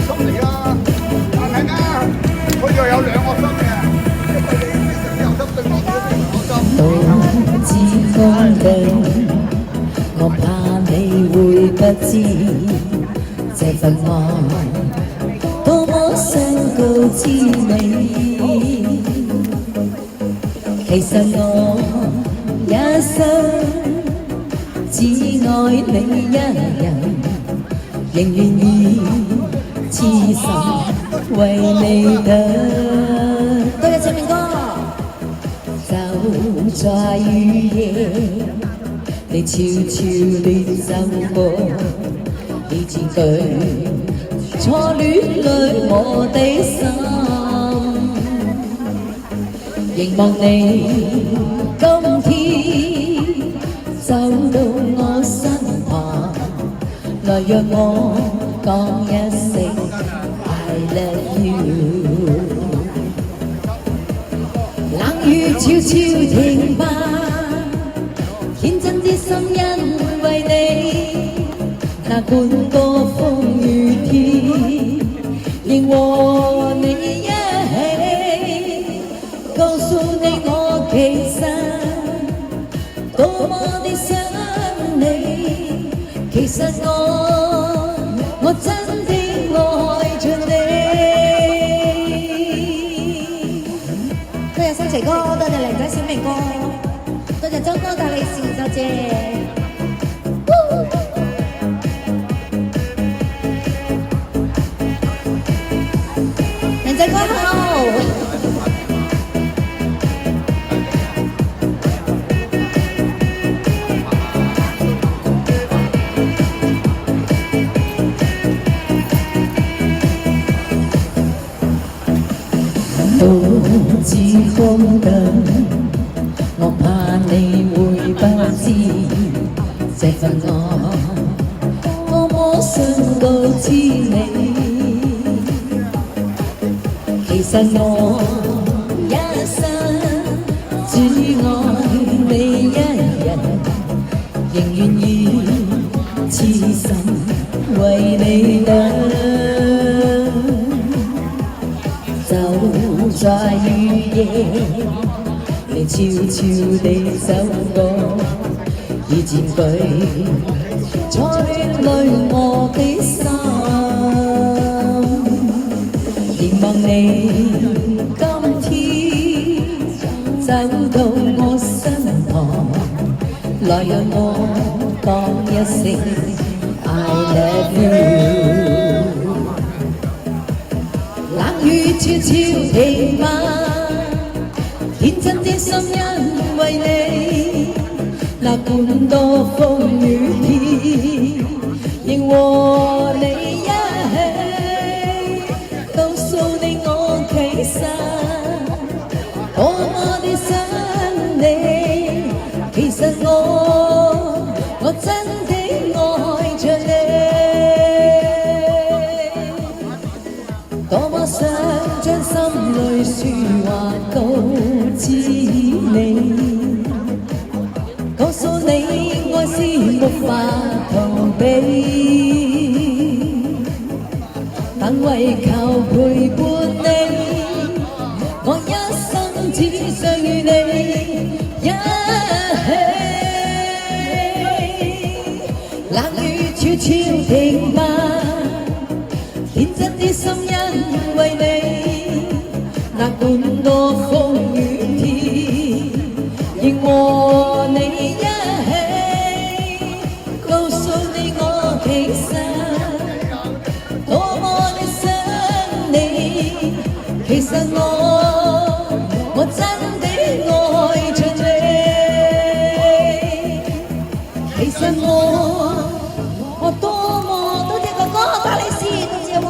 心嚟㗎，但係咧，佢又有兩個心嘅，一個你非常之有心，對我都非常有心。獨自風景，我怕你會不知這份愛多麼想告知你。其實我一生只愛你一人，仍願意痴心為你等。多謝清明哥。走在雨夜，你悄悄地走過，你佔據初戀裏我的心，凝望你今天走到我身旁，來讓我講一聲 I love you。冷雨悄悄停吧，天真之心因為你，那管多風雨天，仍和你一起，告訴你我其實多麼的想你，其實我真的愛着你。多謝新奇哥，多謝靚仔小明哥，多謝周哥大利是，多謝。靚仔哥好。獨自空等，我怕你會不知這份愛多麼想告知你。其實我一生只愛你一人，仍願意痴心為你等。走在雨夜，你悄悄地走過，已佔據初戀裏我的心，凝望你今天走到我身旁，來讓我講一聲 I love you。冷雨悄悄停吧，天真的心因為你，那管多風雨天，仍和你一起，告訴你我其實多麼的想你，其實我真的愛着你。多麼想將心裏說話告知你，告訴你愛是無法逃避，但為求陪伴你，我一生只想與你一起。冷雨悄悄停吧，天真的心因為你，那管多風雨天，仍和你一起，告訴你我其實多麼的想你，其實我真的愛着你，其實我多麼多謝哥哥大利是，多謝喎，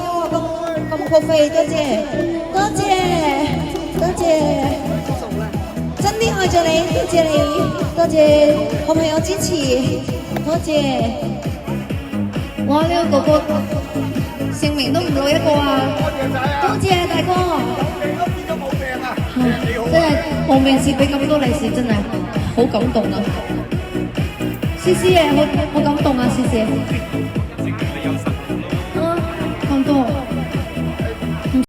咁過費，多謝多謝多謝，真的愛着你，多謝你，多謝好朋友支持，多謝。哇！呢個哥哥姓名都唔老一個啊！多謝大哥。真係無名氏俾咁多利是，真係好感動啊！思思啊，好感動啊！思思。